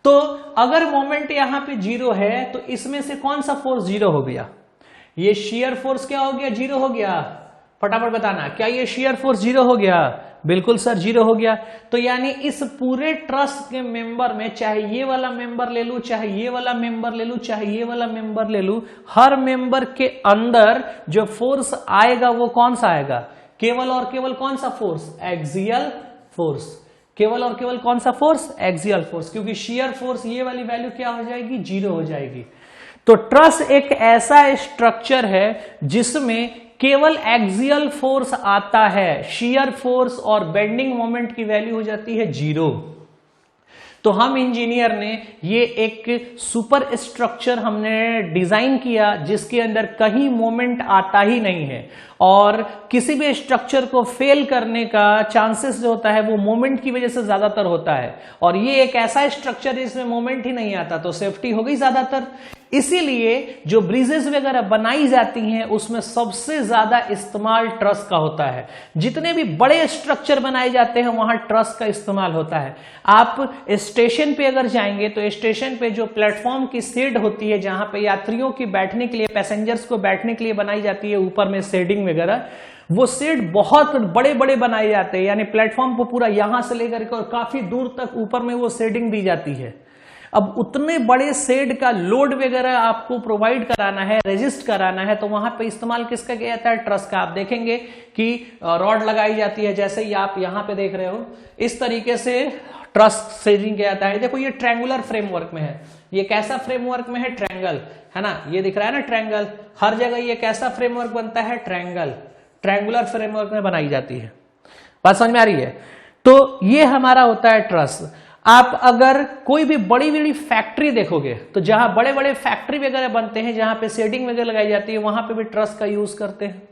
तो अगर मोमेंट यहां पे 0 है तो इसमें से कौन सा फोर्स 0 हो गया, ये शियर फोर्स क्या हो गया, 0 हो गया। फटाफट बताना, क्या ये शियर फोर्स 0 हो गया? बिल्कुल सर 0 हो गया। तो यानी इस पूरे ट्रस के मेंबर में, चाहे ये वाला मेंबर ले लूं, चाहे ये वाला मेंबर ले लूं, चाहे ये वाला मेंबर ले लूं, हर मेंबर के अंदर जो फोर्स आएगा वो कौन सा आएगा, केवल और केवल कौन सा फोर्स, एक्सियल फोर्स। केवल और केवल कौन सा फोर्स, एक्सियल फोर्स, क्योंकि शियर फोर्स ये वाली वैल्यू क्या हो जाएगी, 0 हो जाएगी। तो ट्रस एक ऐसा स्ट्रक्चर है जिसमें केवल एक्सियल फोर्स आता है, शियर फोर्स और बेंडिंग मोमेंट की वैल्यू हो जाती है 0। तो हम इंजीनियर ने ये एक सुपर स्ट्रक्चर हमने डिजाइन किया जिसके अंदर कहीं मोमेंट आता ही नहीं है, और किसी भी स्ट्रक्चर को फेल करने का चांसेस जो होता है वो मोमेंट की वजह से ज्यादातर होता है, और ये एक ऐसा स्ट्रक्चर जिसमें मोमेंट ही नहीं आता, तो सेफ्टी हो गई ज्यादातर। इसीलिए जो ब्रिजेस वगैरह बनाई जाती हैं उसमें सबसे ज्यादा इस्तेमाल ट्रस का होता है। जितने भी बड़े स्ट्रक्चर बनाए जाते हैं वहां ट्रस का इस्तेमाल होता है। आप स्टेशन पे अगर जाएंगे तो स्टेशन पे जो प्लेटफॉर्म की शेड होती है, जहां पे यात्रियों की बैठने के लिए, पैसेंजर्स को बैठने के लिए बनाई जाती है, ऊपर में शेडिंग वगैरह, वो शेड बहुत बड़े बड़े बनाए जाते हैं, यानी प्लेटफॉर्म को पूरा यहां से लेकर के और काफी दूर तक ऊपर में वो शेडिंग दी जाती है। अब उतने बड़े शेड का लोड वगैरह आपको प्रोवाइड कराना है, रेजिस्ट कराना है, तो वहां पे इस्तेमाल किसका किया जाता है, ट्रस का। आप देखेंगे कि रॉड लगाई जाती है, जैसे ही आप यहां पे देख रहे हो, इस तरीके से ट्रस शेडिंग किया जाता है। देखो ये ट्रायंगुलर फ्रेमवर्क में है, ये कैसा फ्रेमवर्क में है, ट्रायंगल, है ना, ये दिख रहा है ना ट्रायंगल, हर जगह ये कैसा फ्रेमवर्क बनता है, ट्रायंगल, ट्रायंगुलर फ्रेमवर्क में बनाई जाती है। बात समझ में आ रही है? तो ये हमारा होता है ट्रस। आप अगर कोई भी बड़ी बड़ी फैक्ट्री देखोगे तो जहां बड़े बड़े फैक्ट्री वगैरह बनते हैं, जहां पे शेडिंग वगैरह लगाई जाती है, वहां पे भी ट्रस का यूज करते हैं।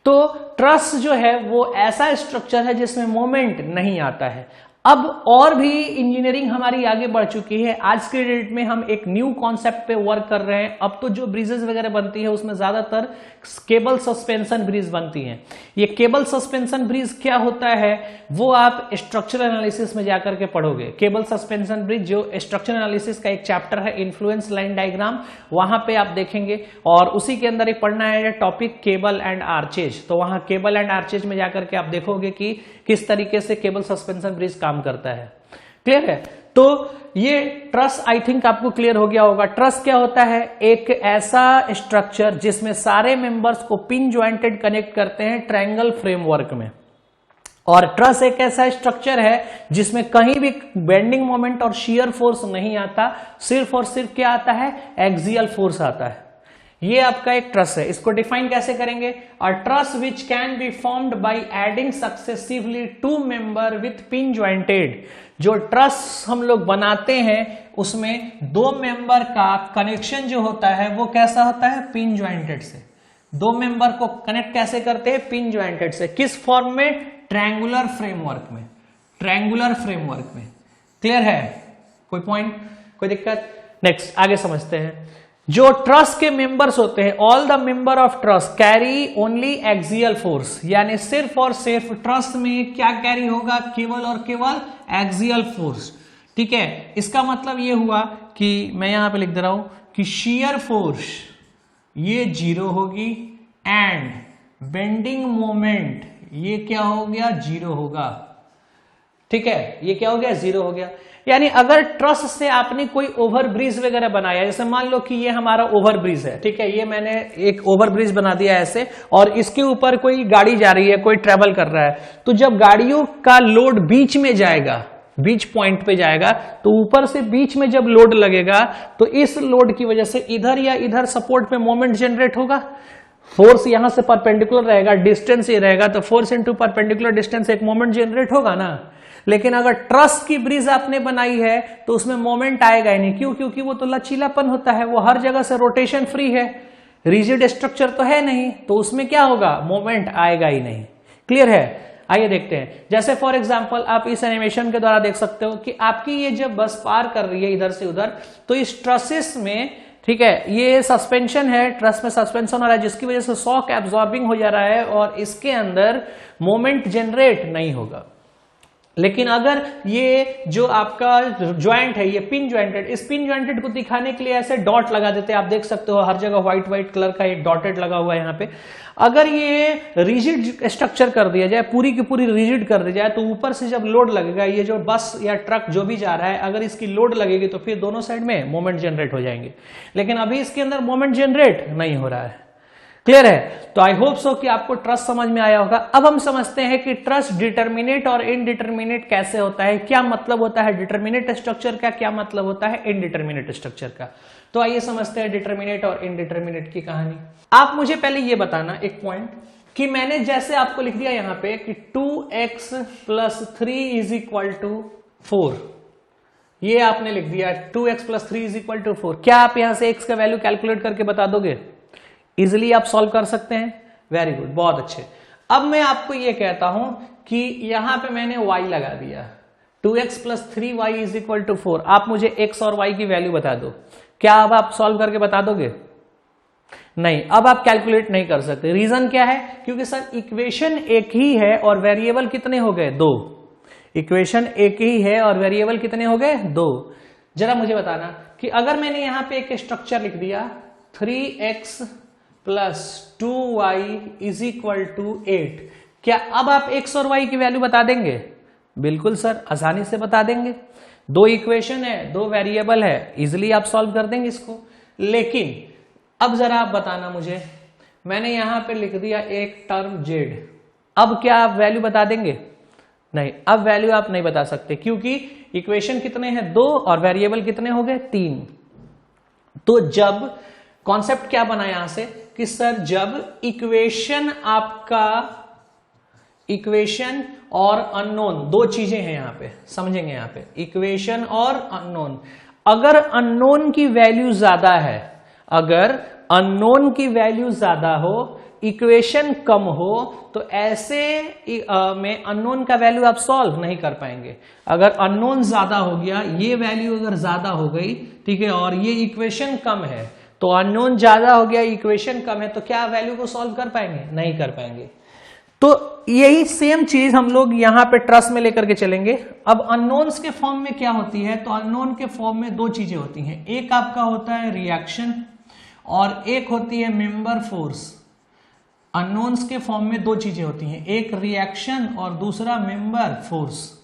तो ट्रस जो है वो ऐसा स्ट्रक्चर है जिसमें मोमेंट नहीं आता है। अब और भी इंजीनियरिंग हमारी आगे बढ़ चुकी है। आज के डेट में हम एक न्यू कॉन्सेप्ट पे वर्क कर रहे हैं। अब तो जो ब्रिजेस वगैरह बनती है उसमें ज्यादातर केबल सस्पेंशन ब्रिज बनती हैं। ये केबल सस्पेंशन ब्रिज क्या होता है वो आप स्ट्रक्चरल एनालिसिस में जाकर के पढ़ोगे। केबल सस्पेंशन ब्रिज जो स्ट्रक्चरल एनालिसिस का एक चैप्टर है, इन्फ्लुएंस लाइन डायग्राम, वहां पे आप देखेंगे। और उसी के अंदर एक पढ़ना है टॉपिक केबल एंड आर्चेज। तो वहां केबल एंड आर्चेज में जाकर के आप देखोगे कि किस तरीके से केबल सस्पेंशन ब्रिज काम करता है। क्लियर है? तो ये ट्रस आई थिंक आपको क्लियर हो गया होगा। ट्रस क्या होता है? एक ऐसा स्ट्रक्चर जिसमें सारे मेंबर्स को पिन ज्वाइंटेड कनेक्ट करते हैं ट्रायंगल फ्रेमवर्क में। और ट्रस एक ऐसा स्ट्रक्चर है जिसमें कहीं भी बेंडिंग मोमेंट और शियर फोर्स नहीं आता, सिर्फ और सिर्फ क्या आता है? एक्सियल फोर्स आता है। ये आपका एक ट्रस है। इसको डिफाइन कैसे करेंगे? A truss which can be formed by adding successively two member with pin jointed. जो ट्रस हम लोग बनाते हैं उसमें दो मेंबर का कनेक्शन जो होता है वो कैसा होता है? पिन ज्वाइंटेड से। दो मेंबर को कनेक्ट कैसे करते हैं? पिन ज्वाइंटेड से। किस फॉर्म में? ट्रायंगुलर फ्रेमवर्क में। ट्रायंगुलर फ्रेमवर्क में। क्लियर है? कोई पॉइंट, कोई दिक्कत? नेक्स्ट आगे समझते हैं। जो ट्रस के मेंबर्स होते हैं, all the member of truss carry only axial force, यानी सिर्फ और सिर्फ ट्रस में क्या कैरी होगा? केवल और केवल एक्सियल फोर्स। ठीक है, इसका मतलब ये हुआ कि मैं यहां पे लिख दे रहा हूं कि शियर फोर्स ये 0 होगी एंड बेंडिंग मोमेंट ये क्या हो गया? 0 होगा। ठीक है, ये क्या हो गया? 0 हो गया। यानी अगर ट्रस से आपने कोई ओवर ब्रिज वगैरह बनाया, जैसे मान लो कि ये हमारा ओवर ब्रिज है, ठीक है, ये मैंने एक ओवर ब्रिज बना दिया ऐसे, और इसके ऊपर कोई गाड़ी जा रही है, कोई ट्रेवल कर रहा है, तो जब गाड़ियों का लोड बीच में जाएगा, बीच पॉइंट पे जाएगा, तो ऊपर से बीच में जब लोड लगेगा तो इस लोड की वजह से इधर या इधर सपोर्ट पे मोमेंट जनरेट होगा। फोर्स यहां से परपेंडिकुलर रहेगा, डिस्टेंस ये रहेगा, तो फोर्स इंटू परपेंडिकुलर डिस्टेंस एक मोमेंट जनरेट होगा ना। लेकिन अगर ट्रस की ब्रिज आपने बनाई है तो उसमें मोमेंट आएगा ही नहीं। क्यों? क्योंकि वो तो लचीलापन होता है, वो हर जगह से रोटेशन फ्री है, रिजिड स्ट्रक्चर तो है नहीं, तो उसमें क्या होगा? मोमेंट आएगा ही नहीं। क्लियर है? आइए देखते हैं। जैसे फॉर एग्जांपल आप इस एनिमेशन के द्वारा देख सकते हो कि आपकी ये जब बस पार कर रही है इधर से उधर, तो इस ट्रसेस में, ठीक है, ये सस्पेंशन है, ट्रस में सस्पेंशन हो रहा है जिसकी वजह से शॉक एब्जॉर्बिंग हो जा रहा है और इसके अंदर मोमेंट जनरेट नहीं होगा। लेकिन अगर ये जो आपका ज्वाइंट है ये पिन ज्वाइंटेड, इस पिन ज्वाइंटेड को दिखाने के लिए ऐसे डॉट लगा देते हैं। आप देख सकते हो हर जगह व्हाइट व्हाइट कलर का एक डॉटेड लगा हुआ है यहाँ पे। अगर ये रिजिड स्ट्रक्चर कर दिया जाए, पूरी की पूरी रिजिड कर दी जाए, तो ऊपर से जब लोड लगेगा, ये जो बस या ट्रक जो भी जा रहा है, अगर इसकी लोड लगेगी तो फिर दोनों साइड में मोमेंट जनरेट हो जाएंगे। लेकिन अभी इसके अंदर मोमेंट जनरेट नहीं हो रहा है। क्लियर है? तो आई होप सो कि आपको ट्रस समझ में आया होगा। अब हम समझते हैं कि ट्रस डिटर्मिनेट और इनडिटर्मिनेट कैसे होता है, क्या मतलब होता है डिटर्मिनेट स्ट्रक्चर का, क्या मतलब होता है इनडिटर्मिनेट स्ट्रक्चर का। तो आइए समझते हैं डिटर्मिनेट और इनडिटर्मिनेट की कहानी। आप मुझे पहले ये बताना एक पॉइंट कि मैंने जैसे आपको लिख दिया यहां पे कि 2x + 3 = 4, ये आपने लिख दिया 2x + 3 = 4। क्या आप यहां से x का वैल्यू कैलकुलेट करके बता दोगे? इजिली आप सॉल्व कर सकते हैं। वेरी गुड, बहुत अच्छे। अब मैं आपको यह कहता हूं कि यहां पे मैंने y लगा दिया, 2x + 3y = 4। आप मुझे x और y की वैल्यू बता दो। क्या अब आप सॉल्व करके बता दोगे? नहीं, अब आप कैलकुलेट नहीं कर सकते। रीजन क्या है? क्योंकि सर इक्वेशन एक ही है और वेरिएबल कितने हो गए? 2। इक्वेशन एक ही है और वेरिएबल कितने हो गए? 2। जरा मुझे बताना कि अगर मैंने यहां पे एक स्ट्रक्चर लिख दिया 3x + 2y = 8, क्या अब आप x और y की वैल्यू बता देंगे? बिल्कुल सर, आसानी से बता देंगे। 2 इक्वेशन है, 2 वेरिएबल है, इजिली आप सॉल्व कर देंगे इसको। लेकिन अब जरा आप बताना मुझे, मैंने यहां पे लिख दिया एक टर्म z, अब क्या आप वैल्यू बता देंगे? नहीं, अब वैल्यू आप नहीं बता सकते क्योंकि इक्वेशन कितने हैं? 2 और वेरिएबल कितने हो गए? 3। तो जब कॉन्सेप्ट क्या बना यहां से कि सर जब इक्वेशन आपका, इक्वेशन और अननोन, 2 चीजें हैं यहां पे, समझेंगे यहां पे इक्वेशन और अननोन। अगर अननोन की वैल्यू ज्यादा है, अगर अननोन की वैल्यू ज्यादा हो इक्वेशन कम हो तो ऐसे में अननोन का वैल्यू आप सॉल्व नहीं कर पाएंगे। अगर अननोन ज्यादा हो गया, ये वैल्यू अगर ज्यादा हो गई, ठीक है, और ये इक्वेशन कम है, तो अननोन ज्यादा हो गया, इक्वेशन कम है, तो क्या वैल्यू को सॉल्व कर पाएंगे? नहीं कर पाएंगे। तो यही सेम चीज हम लोग यहां पे ट्रस्ट में लेकर के चलेंगे। अब अननोन्स के फॉर्म में क्या होती है? तो अननोन के फॉर्म में दो चीजें होती हैं, एक आपका होता है रिएक्शन और एक होती है मेंबर फोर्स। अननोन्स के फॉर्म में दो चीजें होती हैं, एक रिएक्शन और दूसरा मेंबर फोर्स।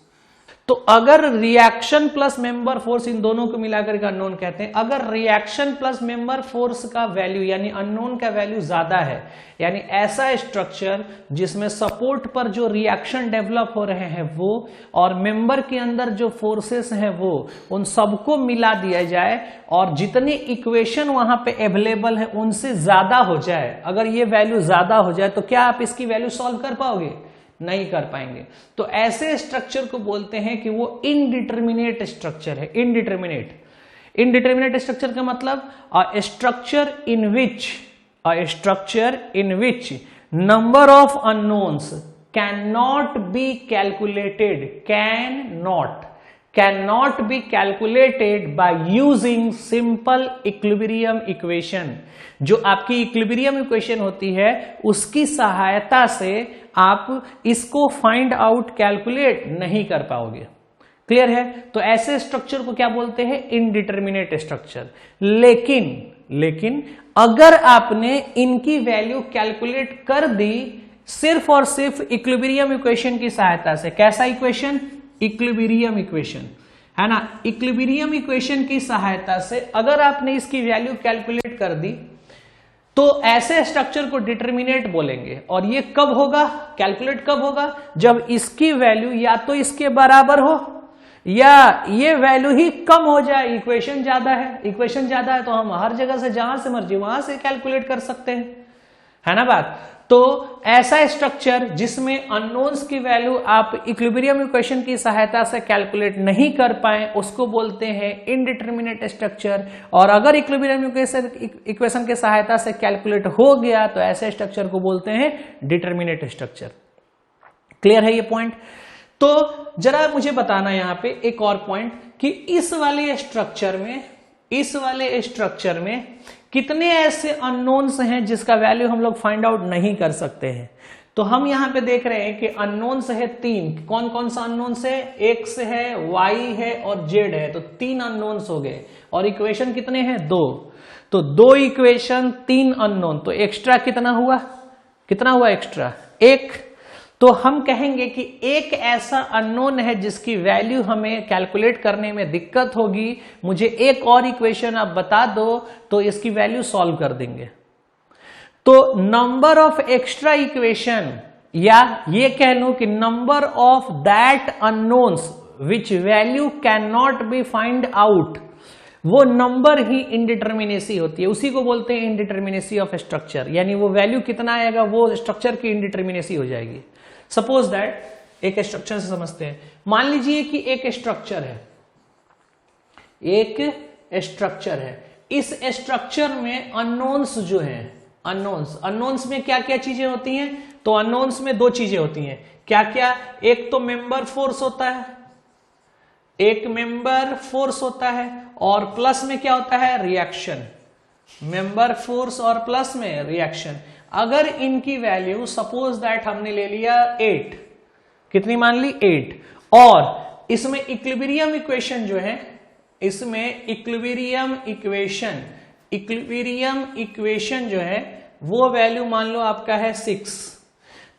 तो अगर रिएक्शन प्लस मेंबर फोर्स, इन दोनों को मिलाकर के अननोन कहते हैं। अगर रिएक्शन प्लस मेंबर फोर्स का वैल्यू यानी अननोन का वैल्यू ज्यादा है, यानी ऐसा स्ट्रक्चर जिसमें सपोर्ट पर जो रिएक्शन डेवलप हो रहे हैं वो और मेंबर के अंदर जो फोर्सेस हैं वो, उन सबको मिला दिया जाए और जितनी इक्वेशन वहां पे अवेलेबल है उनसे ज्यादा हो जाए, अगर ये वैल्यू ज्यादा हो जाए तो क्या आप इसकी वैल्यू सॉल्व कर पाओगे? नहीं कर पाएंगे। तो ऐसे स्ट्रक्चर को बोलते हैं कि वो इनडिटर्मिनेट स्ट्रक्चर है। इनडिटर्मिनेट स्ट्रक्चर का मतलब structure in which number of unknowns can not be calculated by using simple equilibrium equation. जो आपकी इक्विलिब्रियम इक्वेशन होती है उसकी सहायता से आप इसको फाइंड आउट, कैलकुलेट नहीं कर पाओगे। क्लियर है? तो ऐसे स्ट्रक्चर को क्या बोलते हैं? Indeterminate structure. लेकिन अगर आपने इनकी वैल्यू कैलकुलेट कर दी सिर्फ और सिर्फ इक्विलिब्रियम इक्वेशन की सहायता से। कैसा इक्वेशन? इक्विलिब्रियम इक्वेशन, है ना। इक्विलिब्रियम इक्वेशन की सहायता से अगर आपने इसकी वैल्यू कैलकुलेट कर दी तो ऐसे स्ट्रक्चर को डिटर्मिनेट बोलेंगे। और ये कब होगा, कैलकुलेट कब होगा? जब इसकी वैल्यू या तो इसके बराबर हो या ये वैल्यू ही कम हो जाए। इक्वेशन ज्यादा है तो हम हर जगह से जहां से मर्जी वहां से कैलकुलेट कर सकते हैं, है ना बात। तो ऐसा स्ट्रक्चर जिसमें अननोन्स की वैल्यू आप इक्विलिब्रियम इक्वेशन की सहायता से कैलकुलेट नहीं कर पाए उसको बोलते हैं इनडिटर्मिनेट स्ट्रक्चर। और अगर इक्विलिब्रियम इक्वेशन की सहायता से कैलकुलेट हो गया तो ऐसे स्ट्रक्चर को बोलते हैं डिटर्मिनेट स्ट्रक्चर। क्लियर है ये पॉइंट? तो जरा मुझे बताना यहां पे एक और पॉइंट कि इस वाले स्ट्रक्चर में कितने ऐसे अननोन्स हैं जिसका वैल्यू हम लोग फाइंड आउट नहीं कर सकते हैं। तो हम यहां पे देख रहे हैं कि अननोन्स है 3। कौन कौन सा अननोन्स है? एक्स है, वाई है और जेड है। तो 3 अननोन्स हो गए और इक्वेशन कितने हैं? 2। तो 2 इक्वेशन 3 अननोन, तो एक्स्ट्रा कितना हुआ एक्स्ट्रा? 1। तो हम कहेंगे कि एक ऐसा अननोन है जिसकी वैल्यू हमें कैलकुलेट करने में दिक्कत होगी, मुझे एक और इक्वेशन आप बता दो तो इसकी वैल्यू सॉल्व कर देंगे। तो नंबर ऑफ एक्स्ट्रा इक्वेशन, या ये कह लूं कि number of that unknowns which value can not be find out, वो नंबर ही इनडिटर्मिनेसी होती है। उसी को बोलते हैं इनडिटर्मिनेसी ऑफ स्ट्रक्चर, यानी वो वैल्यू कितना आएगा वो स्ट्रक्चर की इनडिटर्मिनेसी हो जाएगी। सपोज दैट एक स्ट्रक्चर से समझते हैं। मान लीजिए कि एक स्ट्रक्चर है, इस स्ट्रक्चर में अननोन्स जो हैं, अननोन्स में क्या क्या चीजें होती हैं? तो अननोन्स में 2 चीजें होती हैं। क्या क्या? एक तो मेंबर फोर्स होता है, और प्लस में क्या होता है? रिएक्शन। मेंबर फोर्स और प्लस में रिएक्शन। अगर इनकी वैल्यू सपोज दैट हमने ले लिया 8, कितनी मान ली? 8, और इसमें इक्विलिब्रियम इक्वेशन जो है, इसमें इक्विलिब्रियम इक्वेशन जो है वो वैल्यू मान लो आपका है 6।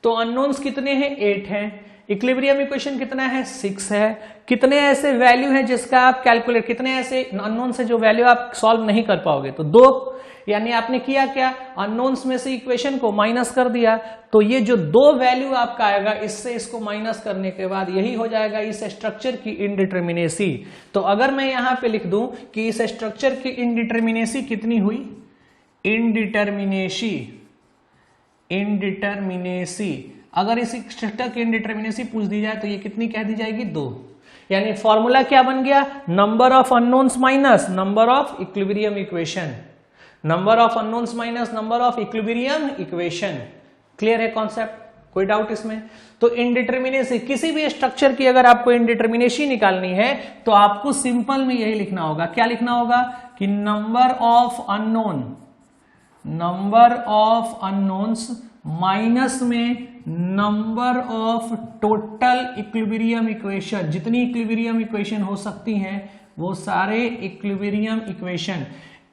तो अननोन्स कितने हैं? 8 हैं। इक्विलिब्रियम इक्वेशन कितना है? 6 है। कितने ऐसे वैल्यू हैं जिसका आप कैलकुलेट, कितने ऐसे अननोन से जो वैल्यू आप सॉल्व नहीं कर पाओगे? तो 2। यानी आपने किया क्या? अननोन्स में से इक्वेशन को माइनस कर दिया, तो ये जो 2 वैल्यू आपका आएगा इससे इसको माइनस करने के बाद यही हो जाएगा इस स्ट्रक्चर की इनडिटर्मिनेसी। तो अगर मैं यहां पे लिख दूं कि इस स्ट्रक्चर की इनडिटर्मिनेसी कितनी हुई? इनडिटर्मिनेसी अगर इस स्ट्रक्चर की इनडिटर्मिनेसी पूछ दी जाए तो ये कितनी कह दी जाएगी? 2। यानी फॉर्मूला क्या बन गया? Number of unknowns minus number of equilibrium equation. Number of unknowns minus number of equilibrium equation. Clear है कॉन्सेप्ट, कोई डाउट इसमें? तो इनडिटर्मिनेसी, किसी भी स्ट्रक्चर की अगर आपको इनडिटर्मिनेसी निकालनी है तो आपको सिंपल में यही लिखना होगा। क्या लिखना होगा कि नंबर ऑफ अननोन्स माइनस में number of total equilibrium equation, जितनी इक्विलिब्रियम इक्वेशन हो सकती हैं वो सारे इक्विलिब्रियम इक्वेशन,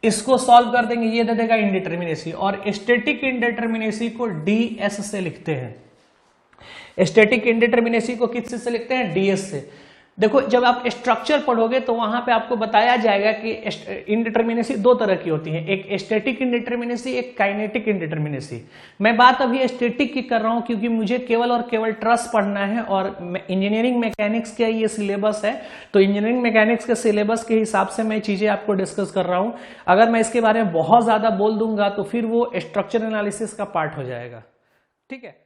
इसको सॉल्व कर देंगे, ये दे देगा इंडिटर्मिनेसी। और स्टैटिक इंडिटर्मिनेसी को ds से लिखते हैं। स्टैटिक इंडिटर्मिनेसी को किस से लिखते हैं? ds से। देखो जब आप स्ट्रक्चर पढ़ोगे तो वहां पे आपको बताया जाएगा कि इंडिटर्मिनेसी दो तरह की होती है, एक स्टैटिक इंडिटर्मिनेसी, एक काइनेटिक इंडिटर्मिनेसी। मैं बात अभी स्टैटिक की कर रहा हूं क्योंकि मुझे केवल और केवल ट्रस पढ़ना है और इंजीनियरिंग मैकेनिक्स का ये सिलेबस है, तो इंजीनियरिंग मैकेनिक्स के सिलेबस के हिसाब से मैं चीजें आपको डिस्कस कर रहा हूं। अगर मैं इसके बारे में बहुत ज्यादा बोल दूंगा तो फिर वो स्ट्रक्चर एनालिसिस का पार्ट हो जाएगा। ठीक है।